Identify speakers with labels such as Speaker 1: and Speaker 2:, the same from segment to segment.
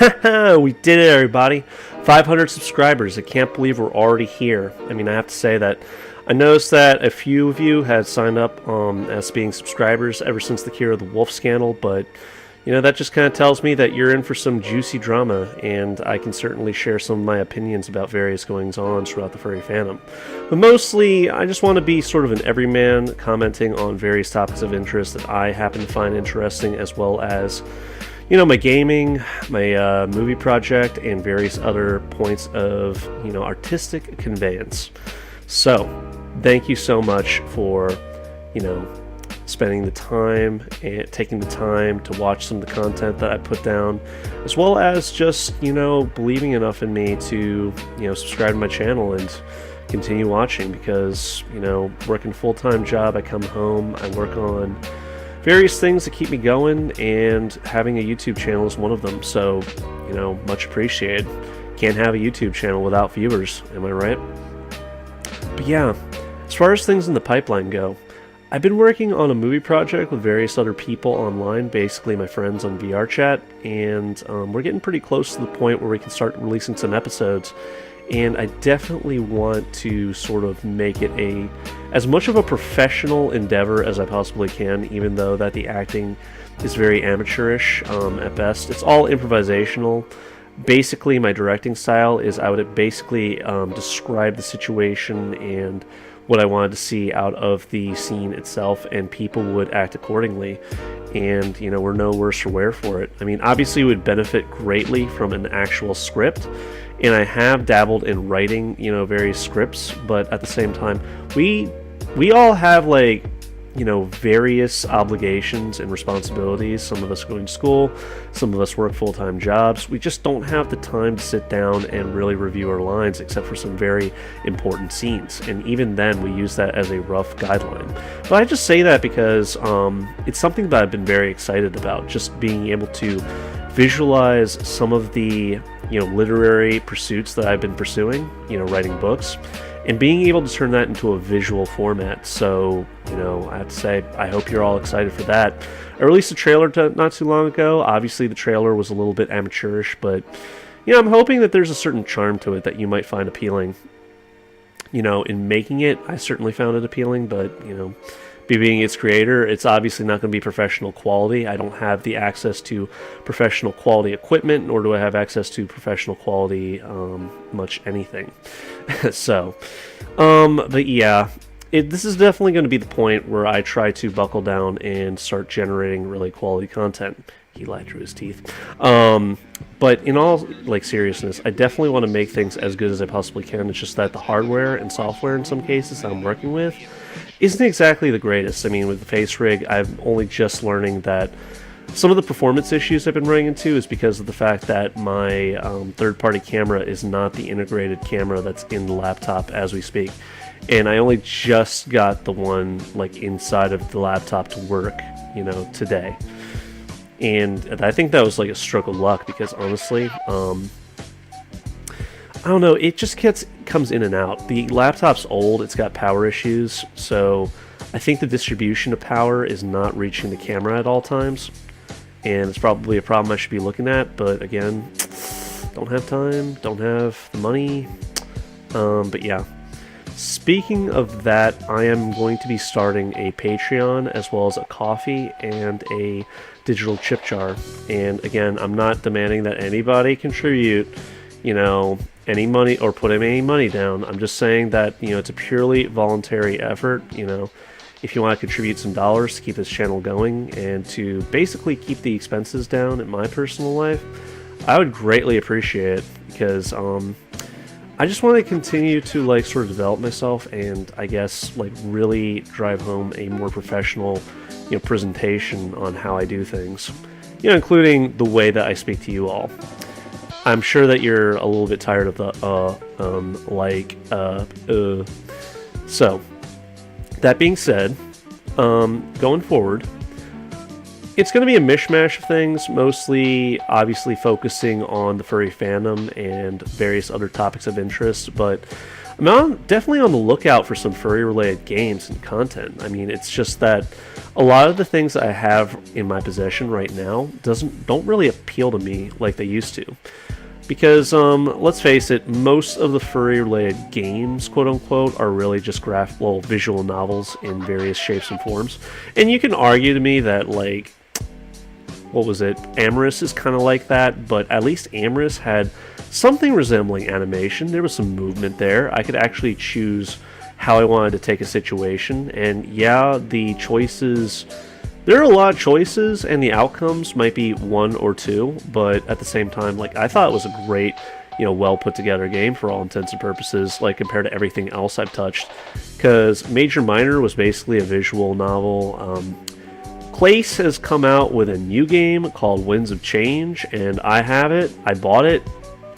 Speaker 1: We did it, everybody. 500 subscribers. I can't believe we're already here. I mean, I have to say that I noticed that a few of you had signed up as being subscribers ever since the Kira the Wolf scandal, but that just kind of tells me that you're in for some juicy drama, and I can certainly share some of my opinions about various goings-on throughout the furry fandom. But mostly, I just want to be sort of an everyman, commenting on various topics of interest that I happen to find interesting, as well as my gaming, my movie project, and various other points of, artistic conveyance. So, thank you so much for, spending the time and taking the time to watch some of the content that I put down, as well as just, believing enough in me to, subscribe to my channel and continue watching because, working a full-time job, I come home, I work on various things that keep me going, and having a YouTube channel is one of them. So, much appreciated. Can't have a YouTube channel without viewers, am I right? But yeah, as far as things in the pipeline go, I've been working on a movie project with various other people online, basically my friends on VR chat, and we're getting pretty close to the point where we can start releasing some episodes. And I definitely want to sort of make it as much of a professional endeavor as I possibly can, even though that the acting is very amateurish at best. It's all improvisational. Basically, my directing style is I would basically describe the situation and what I wanted to see out of the scene itself, and people would act accordingly. And, we're no worse for wear for it. I mean, obviously it would benefit greatly from an actual script, and I have dabbled in writing, various scripts, but at the same time, we all have, various obligations and responsibilities. Some of us going to school, some of us work full-time jobs. We just don't have the time to sit down and really review our lines, except for some very important scenes, and even then we use that as a rough guideline. But I just say that because it's something that I've been very excited about, just being able to visualize some of the literary pursuits that I've been pursuing, writing books, and being able to turn that into a visual format. So, I have to say, I hope you're all excited for that. I released a trailer not too long ago. Obviously, the trailer was a little bit amateurish, but, I'm hoping that there's a certain charm to it that you might find appealing. In making it, I certainly found it appealing, but, being its creator, it's obviously not going to be professional quality. I don't have the access to professional quality equipment, nor do I have access to professional quality much anything. So, but yeah, this is definitely going to be the point where I try to buckle down and start generating really quality content. He lied through his teeth. But in all seriousness, I definitely want to make things as good as I possibly can. It's just that the hardware and software in some cases that I'm working with isn't exactly the greatest. I mean, with the face rig, I'm only just learning that some of the performance issues I've been running into is because of the fact that my third-party camera is not the integrated camera that's in the laptop as we speak. And I only just got the one inside of the laptop to work, today. And I think that was a stroke of luck because honestly, I don't know, it just comes in and out. The laptop's old, it's got power issues, so I think the distribution of power is not reaching the camera at all times. And it's probably a problem I should be looking at, but again, don't have time, don't have the money. But yeah. Speaking of that, I am going to be starting a Patreon as well as a coffee and a digital chip jar. And again, I'm not demanding that anybody contribute, any money or put any money down. I'm just saying that, it's a purely voluntary effort. If you want to contribute some dollars to keep this channel going and to basically keep the expenses down in my personal life, I would greatly appreciate it because, I just want to continue to sort of develop myself and I guess really drive home a more professional presentation on how I do things, including the way that I speak to you all. I'm sure that you're a little bit tired of the So that being said, going forward, it's going to be a mishmash of things, mostly obviously focusing on the furry fandom and various other topics of interest, but I'm I'm definitely on the lookout for some furry-related games and content. I mean, it's just that a lot of the things I have in my possession right now don't really appeal to me like they used to. Because, let's face it, most of the furry-related games, quote-unquote, are really just visual novels in various shapes and forms. And you can argue to me that, like, what was it? Amorous is kind of like that, but at least Amorous had something resembling animation. There was some movement there. I could actually choose how I wanted to take a situation, and yeah, the choices... There are a lot of choices, and the outcomes might be one or two, but at the same time, like, I thought it was a great, well put together game for all intents and purposes, like, compared to everything else I've touched. Because Major Minor was basically a visual novel. Clace has come out with a new game called Winds of Change, and I have it. I bought it.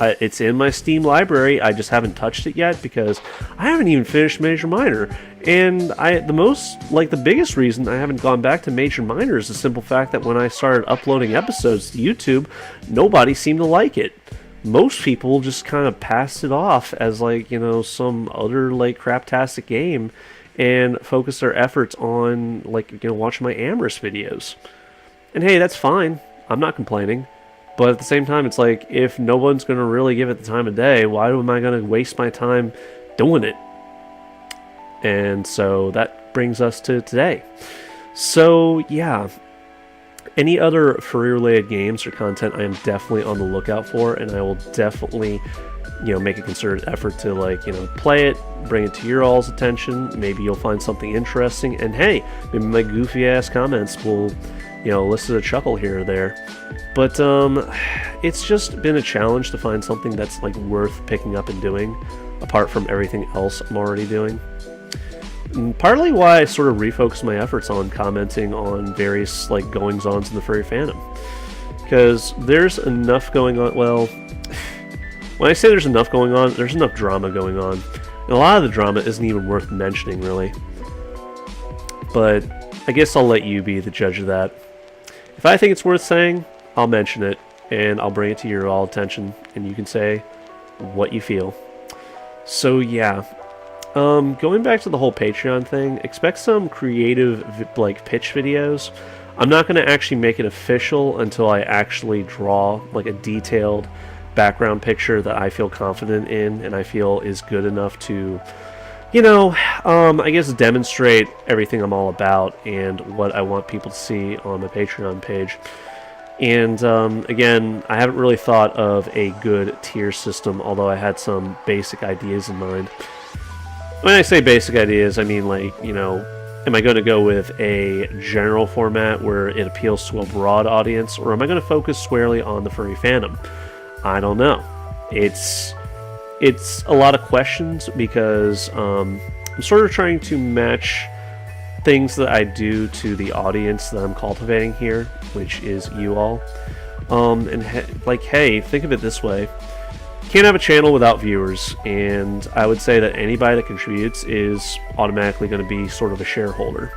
Speaker 1: It's in my Steam library. I just haven't touched it yet because I haven't even finished Major Minor. And the biggest reason I haven't gone back to Major Minor is the simple fact that when I started uploading episodes to YouTube, nobody seemed to like it. Most people just kind of passed it off as some other craptastic game and focused their efforts on watching my Amorous videos. And hey, that's fine. I'm not complaining. But at the same time, it's like, if no one's going to really give it the time of day, why am I going to waste my time doing it? And so that brings us to today. So, yeah. Any other furry-related games or content I am definitely on the lookout for, and I will definitely, make a concerted effort to, play it, bring it to your all's attention. Maybe you'll find something interesting, and hey, maybe my goofy-ass comments will... elicit a chuckle here or there. But it's just been a challenge to find something that's worth picking up and doing, apart from everything else I'm already doing. And partly why I sort of refocused my efforts on commenting on various goings-ons in the furry fandom. Because there's enough going on, well, when I say there's enough going on, there's enough drama going on. And a lot of the drama isn't even worth mentioning, really. But I guess I'll let you be the judge of that. If I think it's worth saying, I'll mention it, and I'll bring it to your all attention, and you can say what you feel. So yeah, going back to the whole Patreon thing, expect some creative pitch videos. I'm not going to actually make it official until I actually draw a detailed background picture that I feel confident in, and I feel is good enough to... I guess demonstrate everything I'm all about and what I want people to see on my Patreon page. And again, I haven't really thought of a good tier system, although I had some basic ideas in mind. When I say basic ideas, I mean am I going to go with a general format where it appeals to a broad audience, or am I going to focus squarely on the furry fandom? I don't know. It's a lot of questions because I'm sort of trying to match things that I do to the audience that I'm cultivating here, which is you all. Hey, think of it this way. You can't have a channel without viewers, and I would say that anybody that contributes is automatically going to be sort of a shareholder.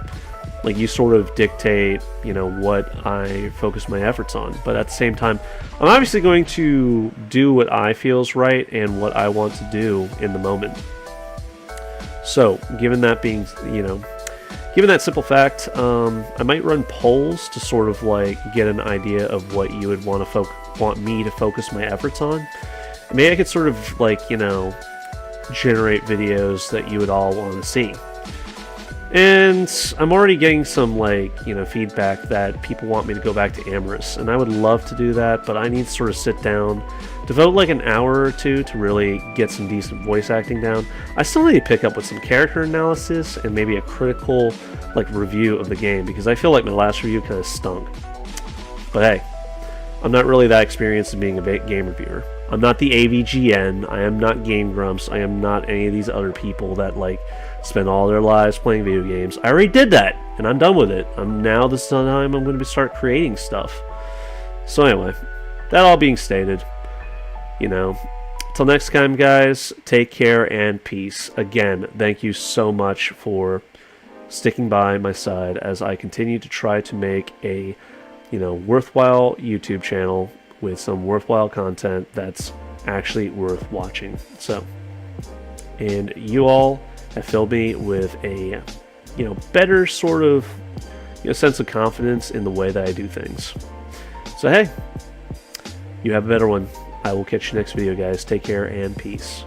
Speaker 1: You sort of dictate, what I focus my efforts on. But at the same time, I'm obviously going to do what I feel is right and what I want to do in the moment. So, given that simple fact, I might run polls to sort of get an idea of what you would want me to focus my efforts on. Maybe I could sort of generate videos that you would all want to see. And I'm already getting some feedback that people want me to go back to Amorous, and I would love to do that, but I need to sort of sit down, devote an hour or two to really get some decent voice acting down. I still need to pick up with some character analysis and maybe a critical review of the game, because I feel like my last review kind of stunk. But hey, I'm not really that experienced in being a game reviewer. I'm not the AVGN, I am not Game Grumps, I am not any of these other people that spend all their lives playing video games. I already did that, and I'm done with it. Now this time I'm going to start creating stuff. So anyway, that all being stated, till next time, guys, take care and peace. Again, thank you so much for sticking by my side as I continue to try to make a, worthwhile YouTube channel with some worthwhile content that's actually worth watching. So, and you all have filled me with a better sort of sense of confidence in the way that I do things. So hey, you have a better one. I will catch you next video, guys. Take care and peace.